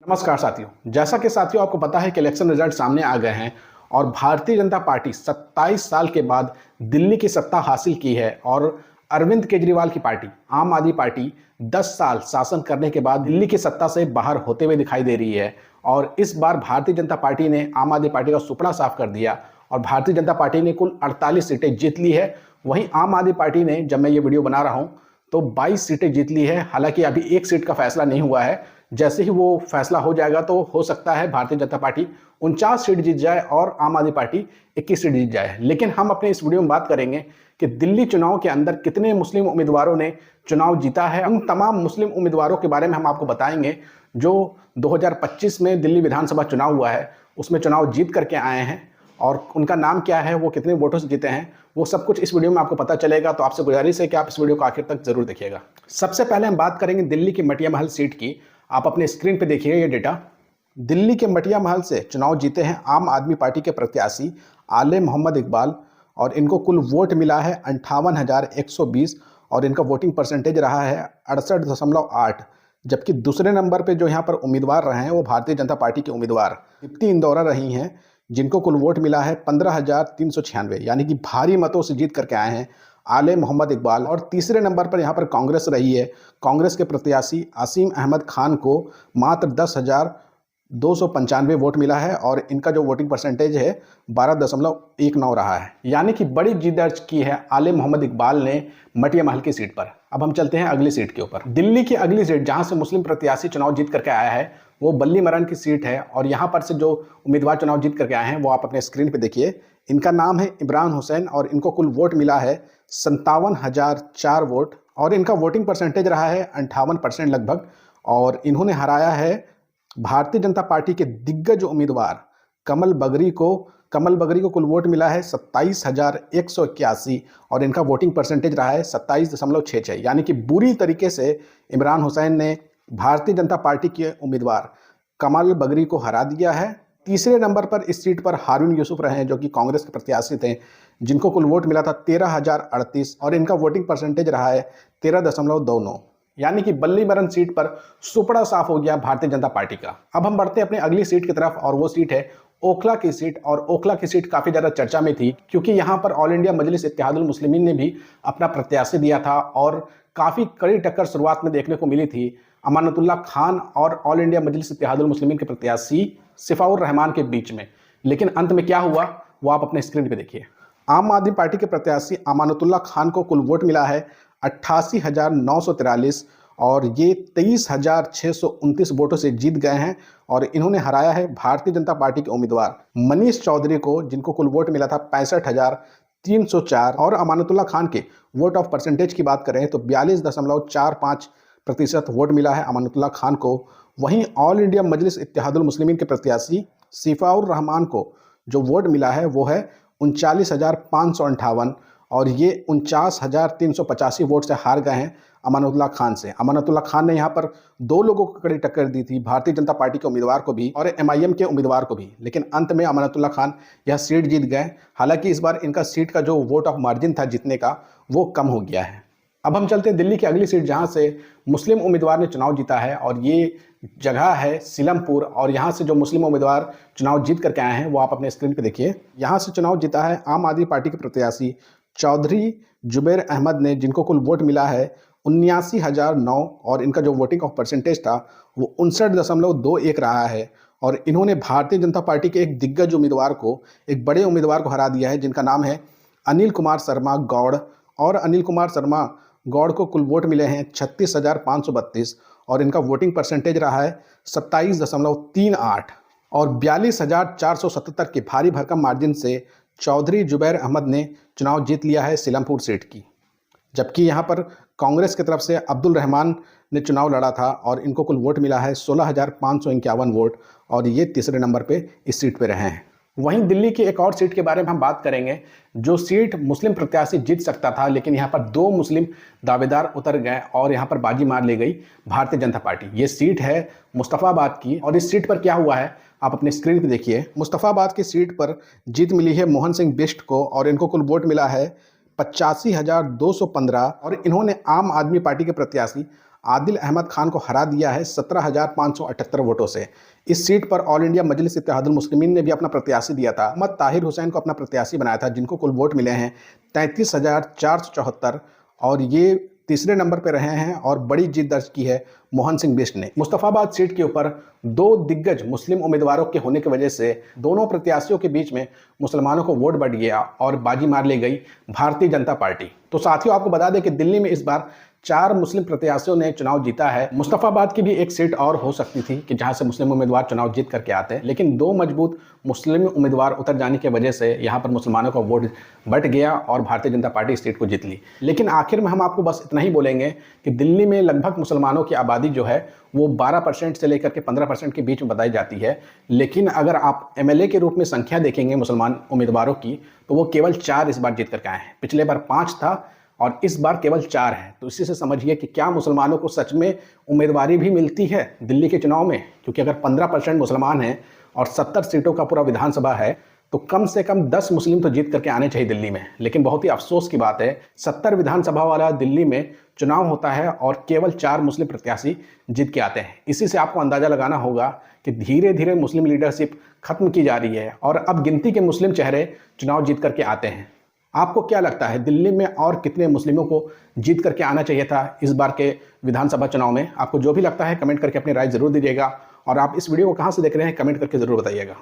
नमस्कार साथियों, जैसा कि साथियों आपको पता है कि इलेक्शन रिजल्ट सामने आ गए हैं और भारतीय जनता पार्टी 27 साल के बाद दिल्ली की सत्ता हासिल की है और अरविंद केजरीवाल की पार्टी आम आदमी पार्टी 10 साल शासन करने के बाद दिल्ली की सत्ता से बाहर होते हुए दिखाई दे रही है। और इस बार भारतीय जनता पार्टी ने आम आदमी पार्टी का सुपड़ा साफ कर दिया और भारतीय जनता पार्टी ने कुल 48 सीटें जीत ली है। वहीं आम आदमी पार्टी ने, जब मैं ये वीडियो बना रहा हूं, तो 22 सीटें जीत ली है। हालांकि अभी एक सीट का फैसला नहीं हुआ है। जैसे ही वो फैसला हो जाएगा तो हो सकता है भारतीय जनता पार्टी 49 सीट जीत जाए और आम आदमी पार्टी 21 सीट जीत जाए। लेकिन हम अपने इस वीडियो में बात करेंगे कि दिल्ली चुनाव के अंदर कितने मुस्लिम उम्मीदवारों ने चुनाव जीता है। उन तमाम मुस्लिम उम्मीदवारों के बारे में हम आपको बताएंगे जो 2025 में दिल्ली विधानसभा चुनाव हुआ है उसमें चुनाव जीत करके आए हैं और उनका नाम क्या है, वो कितने वोटों से जीते हैं, वो सब कुछ इस वीडियो में आपको पता चलेगा। तो आपसे गुजारिश है कि आप इस वीडियो को आखिर तक जरूर देखिएगा। सबसे पहले हम बात करेंगे दिल्ली की मटिया महल सीट की। आप अपने स्क्रीन पे देखिएगा ये डेटा। दिल्ली के मटिया महल से चुनाव जीते हैं आम आदमी पार्टी के प्रत्याशी आले मोहम्मद इकबाल और इनको कुल वोट मिला है 58,120 और इनका वोटिंग परसेंटेज रहा है 68.8। जबकि दूसरे नंबर पे जो यहाँ पर उम्मीदवार रहे हैं वो भारतीय जनता पार्टी के उम्मीदवार दीप्ति इंदौरा रही हैं, जिनको कुल वोट मिला है 15,396, यानी कि भारी मतों से जीत करके आए हैं आले मोहम्मद इकबाल। और तीसरे नंबर पर यहाँ पर कांग्रेस रही है। कांग्रेस के प्रत्याशी आसिम अहमद खान को मात्र 10,295 वोट मिला है और इनका जो वोटिंग परसेंटेज है 12.19 रहा है, यानी कि बड़ी जीत दर्ज की है आले मोहम्मद इकबाल ने मटिया महल की सीट पर। अब हम चलते हैं अगली सीट के ऊपर। दिल्ली की अगली सीट जहां से मुस्लिम प्रत्याशी चुनाव जीत करके आया है वो बल्ली मरन की सीट है और यहाँ पर से जो उम्मीदवार चुनाव जीत करके आए हैं वो आप अपने स्क्रीन पे देखिए। इनका नाम है इमरान हुसैन और इनको कुल वोट मिला है 57,004 वोट और इनका वोटिंग परसेंटेज रहा है 58% लगभग। और इन्होंने हराया है भारतीय जनता पार्टी के दिग्गज उम्मीदवार कमल बगरी को कुल वोट मिला है 27,181 और इनका वोटिंग परसेंटेज रहा है 27.66, यानी कि बुरी तरीके से इमरान हुसैन ने भारतीय जनता पार्टी के उम्मीदवार कमल बगरी को हरा दिया है। तीसरे नंबर पर इस सीट पर हारून यूसुफ रहे हैं जो कि कांग्रेस के प्रत्याशी थे, जिनको कुल वोट मिला था 13,038 और इनका वोटिंग परसेंटेज रहा है 13.29, यानी कि बल्ली मरन सीट पर सुपड़ा साफ हो गया भारतीय जनता पार्टी का। अब हम बढ़ते हैं अपनी अगली सीट की तरफ और वो सीट है ओखला की सीट। और ओखला की सीट काफ़ी ज़्यादा चर्चा में थी क्योंकि यहाँ पर ऑल इंडिया मजलिस इत्तेहादुल मुस्लिमीन ने भी अपना प्रत्याशी दिया था और काफ़ी कड़ी टक्कर शुरुआत में देखने को मिली थी अमानतुल्लाह खान और ऑल इंडिया मजलिस इत्तेहादुल मुस्लिमीन के प्रत्याशी सिफाउर रहमान के बीच में। लेकिन अंत में क्या हुआ वो आप अपने स्क्रीन पे देखिए। आम आदमी पार्टी के प्रत्याशी अमानतुल्लाह खान को कुल वोट मिला है 88,943 और ये 23,629 वोटों से जीत गए हैं और इन्होंने हराया है भारतीय जनता पार्टी के उम्मीदवार मनीष चौधरी को, जिनको कुल वोट मिला था 65,304। और अमानतुल्लाह खान के वोट ऑफ परसेंटेज की बात करें तो 42.45% वोट मिला है अमानतुल्लाह खान को। वहीं ऑल इंडिया मजलिस इत्तेहादुल मुस्लिमीन के प्रत्याशी सिफाउर रहमान को जो वोट मिला है वो है 39,558 और ये 49,385 वोट से हार गए हैं अमानतुल्लाह खान से। अमानतुल्लाह खान ने यहाँ पर दो लोगों को कड़ी टक्कर दी थी, भारतीय जनता पार्टी के उम्मीदवार को भी और MIM के उम्मीदवार को भी, लेकिन अंत में अमानतुल्लाह खान यह सीट जीत गए। हालांकि इस बार इनका सीट का जो वोट ऑफ मार्जिन था जीतने का वो कम हो गया है। अब हम चलते हैं दिल्ली की अगली सीट जहाँ से मुस्लिम उम्मीदवार ने चुनाव जीता है और ये जगह है सीलमपुर। और यहाँ से जो मुस्लिम उम्मीदवार चुनाव जीत करके आए हैं वो आप अपने स्क्रीन पे देखिए। यहाँ से चुनाव जीता है आम आदमी पार्टी के प्रत्याशी चौधरी जुबैर अहमद ने, जिनको कुल वोट मिला है 79,009 और इनका जो वोटिंग ऑफ परसेंटेज था वो 59.21 रहा है। और इन्होंने भारतीय जनता पार्टी के एक दिग्गज उम्मीदवार को, एक बड़े उम्मीदवार को हरा दिया है जिनका नाम है अनिल कुमार शर्मा गौड़। और अनिल कुमार शर्मा गौड़ को कुल वोट मिले हैं 36,532 और इनका वोटिंग परसेंटेज रहा है 27.38 और 42,477 के भारी भरकम मार्जिन से चौधरी जुबैर अहमद ने चुनाव जीत लिया है सीलमपुर सीट की। जबकि यहाँ पर कांग्रेस की तरफ से अब्दुल रहमान ने चुनाव लड़ा था और इनको कुल वोट मिला है 16,551 वोट और ये तीसरे नंबर पे इस सीट पे रहे हैं। वहीं दिल्ली की एक और सीट के बारे में हम बात करेंगे जो सीट मुस्लिम प्रत्याशी जीत सकता था, लेकिन यहाँ पर दो मुस्लिम दावेदार उतर गए और यहाँ पर बाजी मार ली गई भारतीय जनता पार्टी। ये सीट है मुस्तफ़ाबाद की और इस सीट पर क्या हुआ है आप अपने स्क्रीन पे देखिए। मुस्तफ़ाबाद की सीट पर जीत मिली है मोहन सिंह बिष्ट को और इनको कुल वोट मिला है 85,215 और इन्होंने आम आदमी पार्टी के प्रत्याशी आदिल अहमद खान को हरा दिया है 17,578 वोटों से। इस सीट पर ऑल इंडिया मजलिस इत्तेहादुल मुस्लिमीन ने भी अपना प्रत्याशी दिया था। मोहम्मद ताहिर हुसैन को अपना प्रत्याशी बनाया था, जिनको कुल वोट मिले हैं 33,474 और ये तीसरे नंबर पर रहे हैं और बड़ी जीत दर्ज की है मोहन सिंह बिष्ट ने। मुस्तफाबाद सीट के ऊपर दो दिग्गज मुस्लिम उम्मीदवारों के होने की वजह से दोनों प्रत्याशियों के बीच में मुसलमानों को वोट बढ़ गया और बाजी मार ली गई भारतीय जनता पार्टी। तो साथियों, आपको बता दें कि दिल्ली में इस बार 4 मुस्लिम प्रत्याशियों ने चुनाव जीता है। मुस्तफाबाद की भी एक सीट और हो सकती थी कि जहां से मुस्लिम उम्मीदवार चुनाव जीत करके आते हैं, लेकिन 2 मजबूत मुस्लिम उम्मीदवार उतर जाने की वजह से यहां पर मुसलमानों का वोट बट गया और भारतीय जनता पार्टी इस सीट को जीत ली। लेकिन आखिर में हम आपको बस इतना ही बोलेंगे कि दिल्ली में लगभग मुसलमानों की आबादी जो है वो 12% से लेकर के 15% के बीच में बताई जाती है। लेकिन अगर आप एमएलए के रूप में संख्या देखेंगे मुसलमान उम्मीदवारों की, तो वो केवल 4 इस बार जीत करके आए हैं। पिछले बार 5 था और इस बार केवल 4 है। तो इसी से समझिए कि क्या मुसलमानों को सच में उम्मीदवारी भी मिलती है दिल्ली के चुनाव में, क्योंकि अगर 15% मुसलमान हैं और 70 सीटों का पूरा विधानसभा है तो कम से कम 10 मुस्लिम तो जीत करके आने चाहिए दिल्ली में। लेकिन बहुत ही अफसोस की बात है, 70 विधानसभा वाला दिल्ली में चुनाव होता है और केवल 4 मुस्लिम प्रत्याशी जीत के आते हैं। इसी से आपको अंदाजा लगाना होगा कि धीरे धीरे मुस्लिम लीडरशिप खत्म की जा रही है और अब गिनती के मुस्लिम चेहरे चुनाव जीत करके आते हैं। आपको क्या लगता है, दिल्ली में और कितने मुस्लिमों को जीत करके आना चाहिए था इस बार के विधानसभा चुनाव में? आपको जो भी लगता है कमेंट करके अपनी राय जरूर दीजिएगा और आप इस वीडियो को कहां से देख रहे हैं कमेंट करके जरूर बताइएगा।